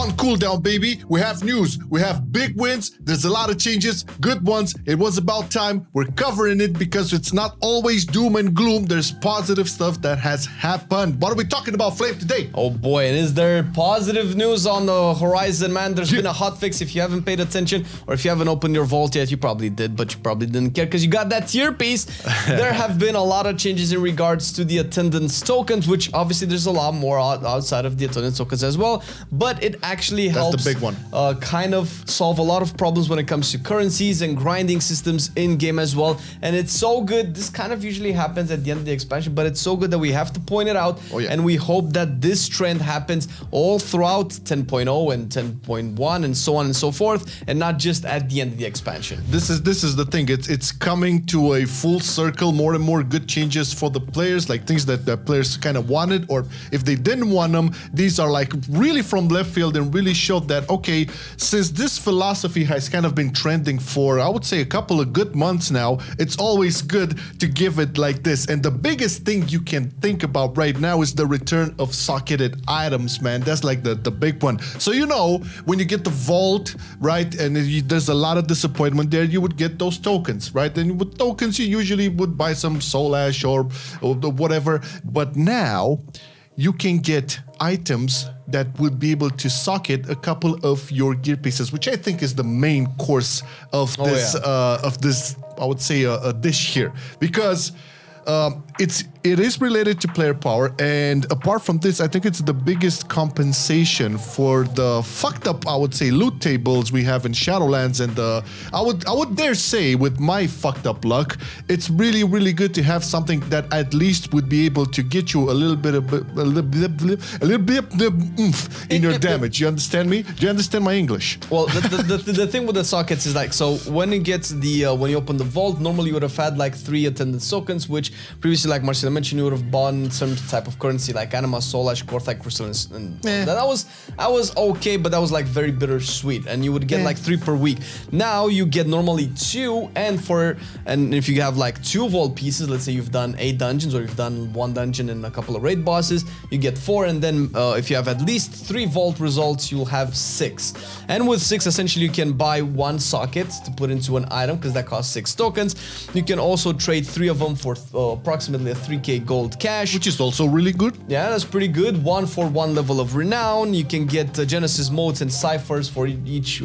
On Cooldown, baby, we have news, we have big wins, there's a lot of changes, good ones. It was about time. We're covering it because it's not always doom and gloom. There's positive stuff that has happened. What are we talking about, Flame, today? Oh boy, and is there positive news on the horizon, man? There's been a hotfix. If you haven't paid attention, or if you haven't opened your vault yet, you probably did, but you probably didn't care because you got that tier piece. There have been a lot of changes in regards to the attendance tokens, which obviously there's a lot more outside of the attendance tokens as well, but it actually helps the big one. Kind of solve a lot of problems when it comes to currencies and grinding systems in game as well. And it's so good. This kind of usually happens at the end of the expansion, but it's so good that we have to point it out. Oh, yeah. And we hope that this trend happens all throughout 10.0 and 10.1 and so on and so forth, and not just at the end of the expansion. This is the thing. It's coming to a full circle. More and more good changes for the players, like things that the players kind of wanted, or if they didn't want them, these are like really from left field and really showed that, okay, since this philosophy has kind of been trending for, I would say, a couple of good months now, it's always good to give it like this. And the biggest thing you can think about right now is the return of socketed items, man. That's like the big one. So, you know, when you get the vault, right, and there's a lot of disappointment there, you would get those tokens, right? And with tokens, you usually would buy some soul ash or whatever. But now you can get items that would be able to socket a couple of your gear pieces, which I think is the main course of this, I would say, a dish here, because it is related to player power, and apart from this, I think it's the biggest compensation for the fucked up, I would say, loot tables we have in Shadowlands, and I would dare say, with my fucked up luck, it's really, really good to have something that at least would be able to get you a little bit of oomph in your damage. You understand me? Do you understand my English? Well, the thing with the sockets is like, so when it gets the when you open the vault, normally you would have had like 3 attendance tokens, which previously, like Marcelian mentioned, you would have bought some type of currency like anima, soul ash, Gorthite crystal, and that was okay, but that was like very bittersweet, and you would get like 3 per week. Now you get normally 2, and if you have like 2 vault pieces, let's say you've done 8 dungeons, or you've done 1 dungeon and a couple of raid bosses, you get 4, and then if you have at least 3 vault results, you'll have 6. And with 6, essentially you can buy 1 socket to put into an item, because that costs 6 tokens. You can also trade 3 of them for approximately a 3k gold cash, which is also really good. Yeah, that's pretty good. 1 for 1 level of renown. You can get Genesis modes and ciphers for each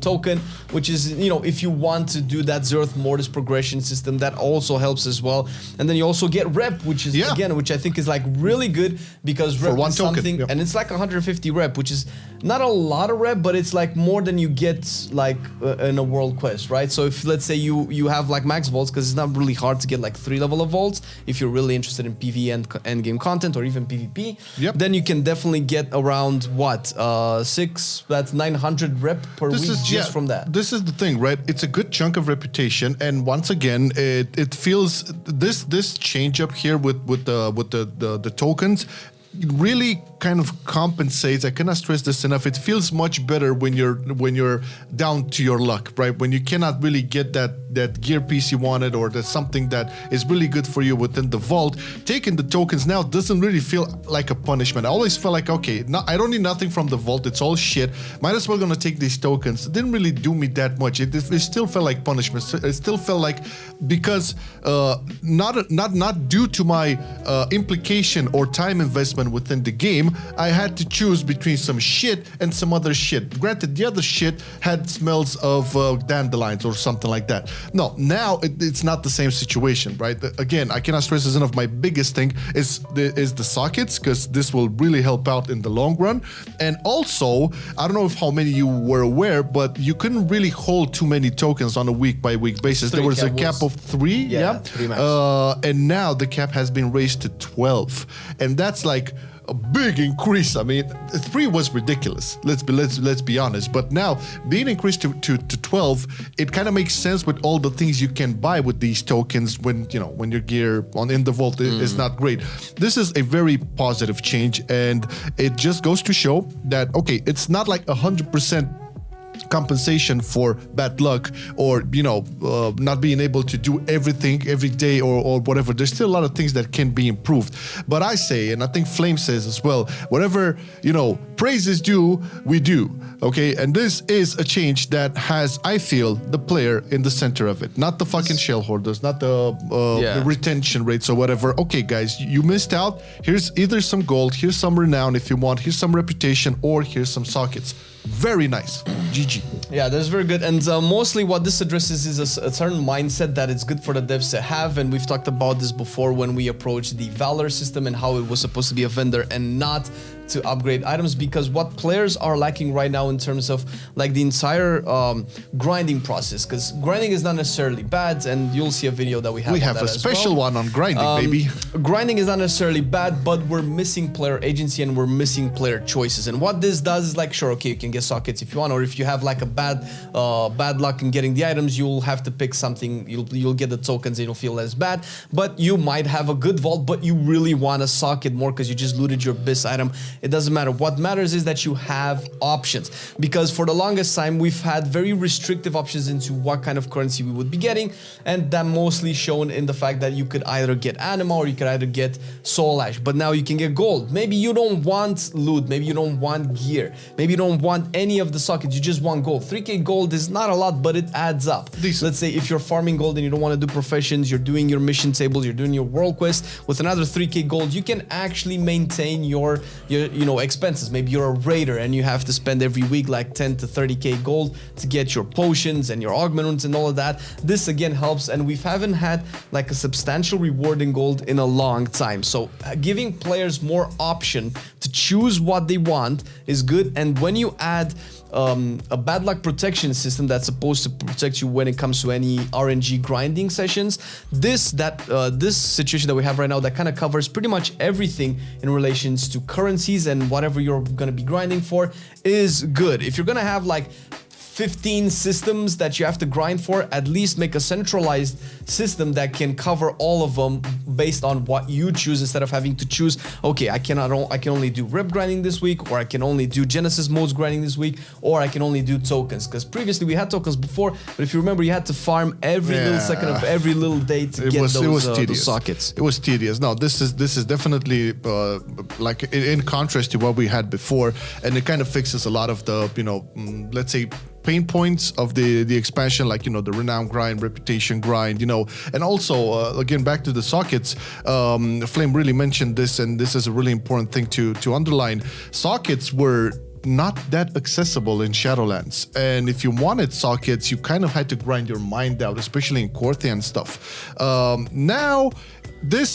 token, which is, you know, if you want to do that Zereth Mortis progression system, that also helps as well. And then you also get rep, which is again, which I think is like really good, because rep is something, and it's like 150 rep, which is not a lot of rep, but it's like more than you get like in a world quest, right? So if, let's say, you have like max vaults, because it's not really hard to get like 3 level of vaults if you're really interested in PvE and end game content, or even PvP, then you can definitely get around what 6, that's 900 rep per week just from that. This is the thing, right? It's a good chunk of reputation, and once again, it feels this change up here with the tokens really kind of compensates. I cannot stress this enough. It feels much better when you're down to your luck, right? When you cannot really get that gear piece you wanted, or that's something that is really good for you within the vault. Taking the tokens now doesn't really feel like a punishment. I always felt like, okay, I don't need nothing from the vault. It's all shit. Might as well gonna take these tokens. It didn't really do me that much. It still felt like punishment. It still felt like, because not due to my implication or time investment within the game, I had to choose between some shit and some other shit. Granted, the other shit had smells of dandelions or something like that. No, now it's not the same situation, right? Again, I cannot stress this enough. My biggest thing is the sockets, because this will really help out in the long run. And also, I don't know if how many you were aware, but you couldn't really hold too many tokens on a week-by-week basis. There was a cap of 3, yeah? 3 max. And now the cap has been raised to 12, and that's like a big increase. I mean, 3 was ridiculous. Let's be honest. But now being increased to 12, it kind of makes sense with all the things you can buy with these tokens when your gear in the vault is not great. This is a very positive change, and it just goes to show that, okay, it's not like 100% compensation for bad luck or not being able to do everything every day or whatever. There's still a lot of things that can be improved, but I say, and I think Flame says as well, whatever praise is due, we do. Okay, and this is a change that has, I feel, the player in the center of it, not the fucking shell hoarders, not the retention rates or whatever. Okay, guys, you missed out. Here's either some gold, here's some renown if you want, here's some reputation, or here's some sockets. Very nice. GG. Yeah, that's very good. And mostly what this addresses is a certain mindset that it's good for the devs to have. And we've talked about this before when we approached the Valor system and how it was supposed to be a vendor and not to upgrade items, because what players are lacking right now in terms of like the entire grinding process, because grinding is not necessarily bad, and you'll see a video that we have. We have a special one on grinding, baby. Grinding is not necessarily bad, but we're missing player agency and we're missing player choices. And what this does is like, sure, okay, you can get sockets if you want, or if you have like a bad luck in getting the items, you'll have to pick something. You'll get the tokens and you'll feel less bad. But you might have a good vault, but you really want a socket more because you just looted your BIS item. It doesn't matter. What matters is that you have options, because for the longest time we've had very restrictive options into what kind of currency we would be getting, and that mostly shown in the fact that you could either get anima or you could either get soul ash. But now you can get gold. Maybe you don't want loot, maybe you don't want gear, maybe you don't want any of the sockets, you just want gold. 3k gold is not a lot, but it adds up. Let's say if you're farming gold and you don't want to do professions, you're doing your mission tables, you're doing your world quest, with another 3k gold you can actually maintain your expenses. Maybe you're a raider and you have to spend every week like 10 to 30k gold to get your potions and your augments and all of that. This again helps, and we haven't had like a substantial reward in gold in a long time. So giving players more option to choose what they want is good. And when you add a bad luck protection system that's supposed to protect you when it comes to any RNG grinding sessions, this situation that we have right now that kind of covers pretty much everything in relations to currencies and whatever you're going to be grinding for is good. If you're going to have like 15 systems that you have to grind for, at least make a centralized system that can cover all of them based on what you choose, instead of having to choose, okay, I can only do rep grinding this week, or I can only do Genesis modes grinding this week, or I can only do tokens. Because previously we had tokens before, but if you remember, you had to farm every little second of every little day to get those sockets. It was tedious. No, this is definitely like in contrast to what we had before, and it kind of fixes a lot of the let's say pain points of the expansion, like the renown grind, reputation grind, and also again back to the sockets. Flame really mentioned this, and this is a really important thing to underline. Sockets were not that accessible in Shadowlands, and if you wanted sockets, you kind of had to grind your mind out, especially in Korthia and stuff. Now,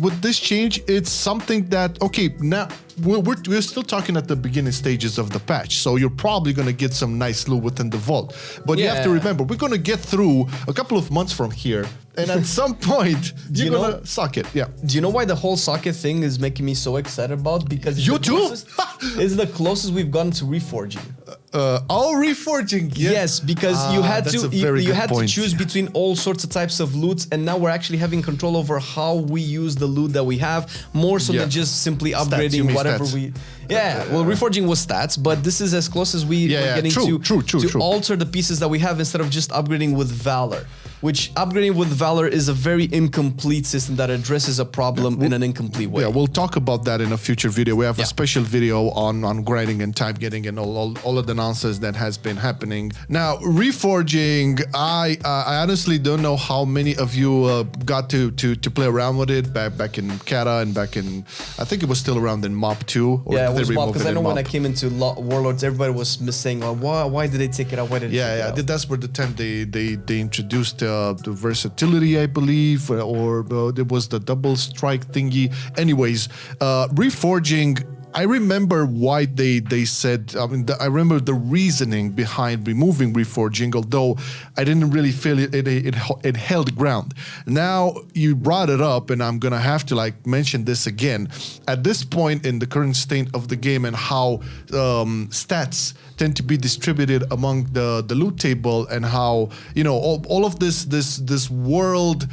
with this change, it's something that, okay, now we're still talking at the beginning stages of the patch, so you're probably going to get some nice loot within the vault. But you have to remember, we're going to get through a couple of months from here, and at some point, you're going to sock it. Yeah. Do you know why the whole socket thing is making me so excited about? Because it's the closest we've gotten to reforging. Reforging. Yeah. Yes, because you had to choose between all sorts of types of loots, and now we're actually having control over how we use the loot that we have, more so than just simply upgrading whatever we. Yeah, well, reforging was stats, but this is as close as we are getting to alter the pieces that we have instead of just upgrading with Valor. Which upgrading with Valor is a very incomplete system that addresses a problem in an incomplete way. Yeah, we'll talk about that in a future video. We have a special video on grinding and type getting and all of the nonsense that has been happening. Now, reforging, I honestly don't know how many of you got to play around with it back in Kata and back in, I think it was still around in MOP 2. Or it was MOP, because I know when I came into Warlords, everybody was saying, why did they take it out? Why did they take it out? That's where the time they introduced the versatility, I believe, or there was the double strike thingy. Anyways, reforging, I remember why they said, I remember the reasoning behind removing reforging, although I didn't really feel it held ground. Now you brought it up, and I'm gonna have to mention this again. At this point in the current state of the game and how stats tend to be distributed among the loot table, and how all of this world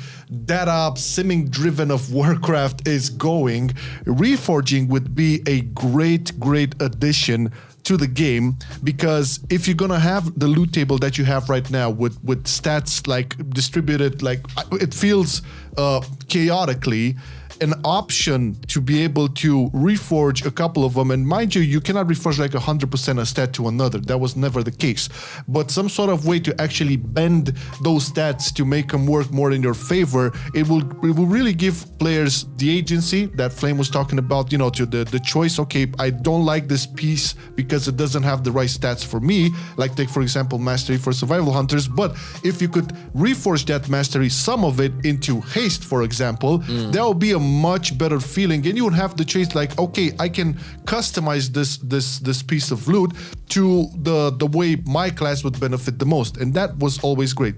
data simming driven of Warcraft is going, reforging would be a great addition to the game, because if you're gonna have the loot table that you have right now with stats like distributed, like it feels chaotically, an option to be able to reforge a couple of them. And mind you, you cannot reforge like 100% a stat to another. That was never the case. But some sort of way to actually bend those stats to make them work more in your favor, it will really give players the agency that Flame was talking about, you know, to the choice. Okay, I don't like this piece because it doesn't have the right stats for me. Like take, for example, Mastery for Survival Hunters. But if you could reforge that Mastery, some of it into Haste, for example, that would be a much better feeling, and you would have the choice like, okay, I can customize this piece of loot to the way my class would benefit the most, and that was always great.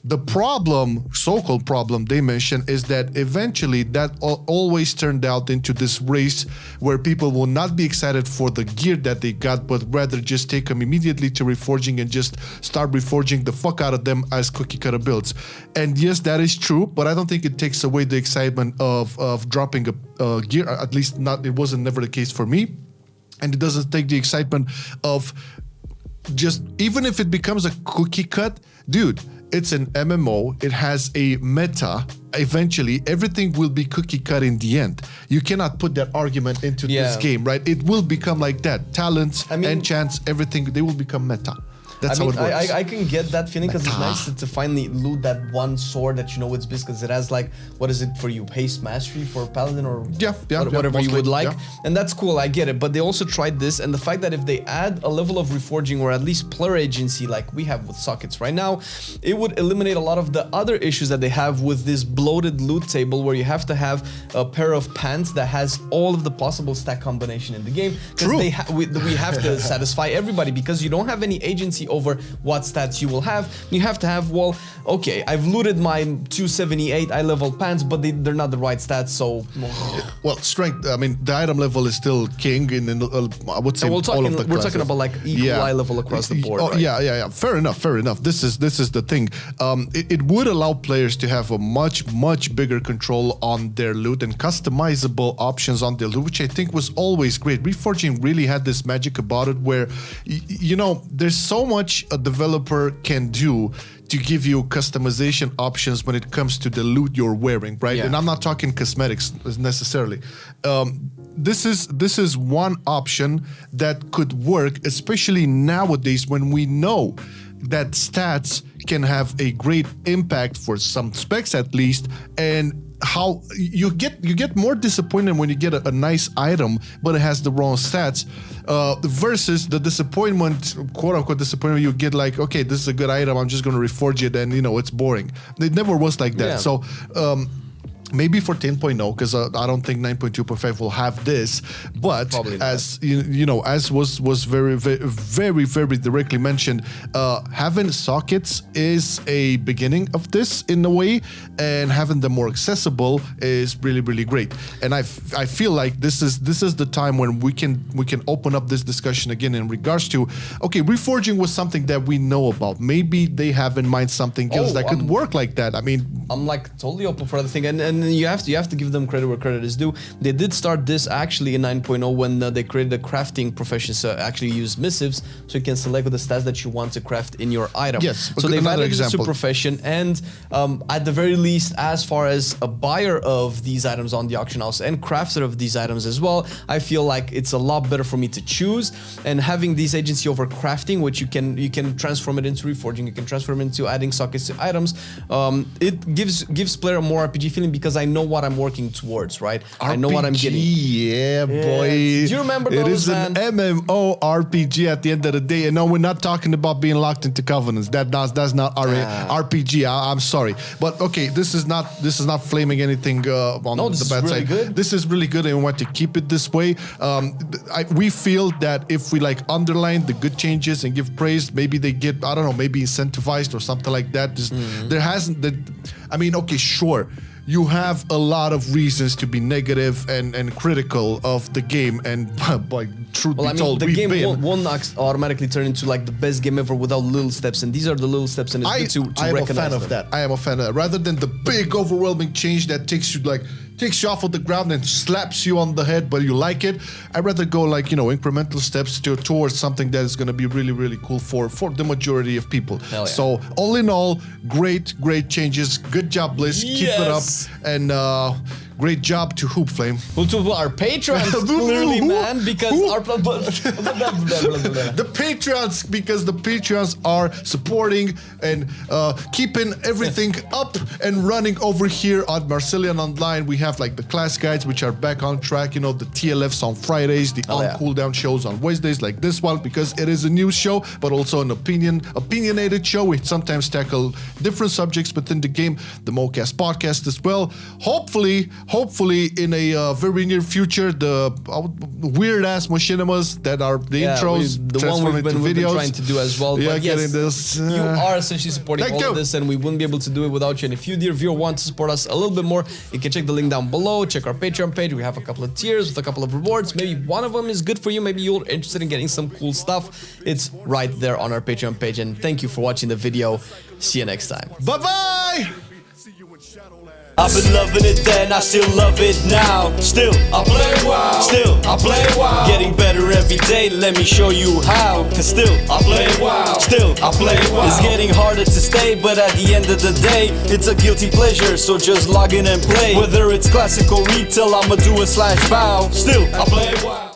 The problem, so-called problem they mentioned, is that eventually that always turned out into this race where people will not be excited for the gear that they got, but rather just take them immediately to reforging and just start reforging the fuck out of them as cookie cutter builds. And yes, that is true, but I don't think it takes away the excitement of dropping a gear. At least not, it wasn't never the case for me. And it doesn't take the excitement of just, even if it becomes a cookie cut, dude, it's an MMO, it has a meta. Eventually, everything will be cookie cut in the end. You cannot put that argument into this game, right? It will become like that. Talents, enchants, everything, they will become meta. That's how it works. I can get that feeling because it's nice to finally loot that one sword that you know it's best, because it has like, what is it for you? Haste Mastery for Paladin or whatever you would like. And that's cool, I get it. But they also tried this, and the fact that if they add a level of reforging or at least player agency like we have with sockets right now, it would eliminate a lot of the other issues that they have with this bloated loot table where you have to have a pair of pants that has all of the possible stack combination in the game. Because we have to satisfy everybody, because you don't have any agency over what stats you will have. You have to have, well, okay, I've looted my 278 eye level pants, but they're not the right stats, so... Well, strength, I mean, the item level is still king in I would say all of the classes. We're talking about like equal eye level across the board, right? Yeah. Fair enough. This is the thing. It would allow players to have a much bigger control on their loot and customizable options on their loot, which I think was always great. Reforging really had this magic about it where, you know, there's so much a developer can do to give you customization options when it comes to the loot you're wearing, right? And I'm not talking cosmetics necessarily. This is one option that could work, especially nowadays when we know that stats can have a great impact for some specs at least, and how you get more disappointed when you get a nice item but it has the wrong stats, versus the disappointment, quote unquote disappointment, you get like, okay, this is a good item, I'm just gonna reforge it, and you know, it's boring. It never was like that. So maybe for 10.0, because I don't think 9.2.5 will have this, but as you know, as was very directly mentioned, having sockets is a beginning of this in a way, and having them more accessible is really great. And I feel like this is the time when we can open up this discussion again in regards to, okay, reforging was something that we know about. Maybe they have in mind something else that could work like that. I mean, I'm like totally open for other thing, and you have to give them credit where credit is due. They did start this actually in 9.0 when they created a crafting profession, so actually use missives, so you can select the stats that you want to craft in your item. Yes. So they've added this to profession, and at the very least, as far as a buyer of these items on the auction house and crafter of these items as well, I feel like it's a lot better for me to choose. And having these agency over crafting, which you can transform it into reforging, you can transform it into adding sockets to items. It gives player a more RPG feeling, because I know what I'm working towards, right? I know what I'm getting. Yeah, boy. Do you remember those, It is an MMO RPG at the end of the day. And no, we're not talking about being locked into covenants. That's not our RPG. I'm sorry, but okay, this is not flaming anything on the bad side. Good. This is really good, and we want to keep it this way. We feel that if we like underline the good changes and give praise, maybe they get, I don't know, maybe incentivized or something like that. There hasn't I mean, okay, sure, you have a lot of reasons to be negative and critical of the game, and by truth be told, the game won't automatically turn into like the best game ever without little steps, and these are the little steps, and it's good to recognize them. I am a fan of that. Rather than the big overwhelming change that takes takes you off of the ground and slaps you on the head, but you like it. I'd rather go like, you know, incremental steps towards something that is going to be really, really cool for the majority of people. Hell yeah. So all in all, great changes. Good job, Bliss. Keep it up. And great job to Hoop Flame. Well, to our patrons, clearly, man, because our the Patreons, because the Patreons are supporting and keeping everything up and running over here on Marcelian&Online. We have like the class guides, which are back on track. You know, the TLFs on Fridays, the On Cooldown shows on Wednesdays, like this one, because it is a news show, but also an opinionated show. We sometimes tackle different subjects within the game. The MO Cast podcast as well. Hopefully in a very near future, the weird ass machinimas that are the intros, the one we've been trying to do as well. Yeah, but yes, getting this. You are essentially supporting all of this, and we wouldn't be able to do it without you. And if you, dear viewer, want to support us a little bit more, you can check the link down below. Check our Patreon page. We have a couple of tiers with a couple of rewards. Maybe one of them is good for you. Maybe you're interested in getting some cool stuff. It's right there on our Patreon page. And thank you for watching the video. See you next time. Bye-bye! I've been loving it then, I still love it now. Still, I play WoW. Still, I play WoW. Getting better every day, let me show you how. Cause still, I play WoW. Still, I play WoW. It's getting harder to stay, but at the end of the day, it's a guilty pleasure, so just log in and play. Whether it's classic or retail, I'ma do a /bow. Still, I play WoW.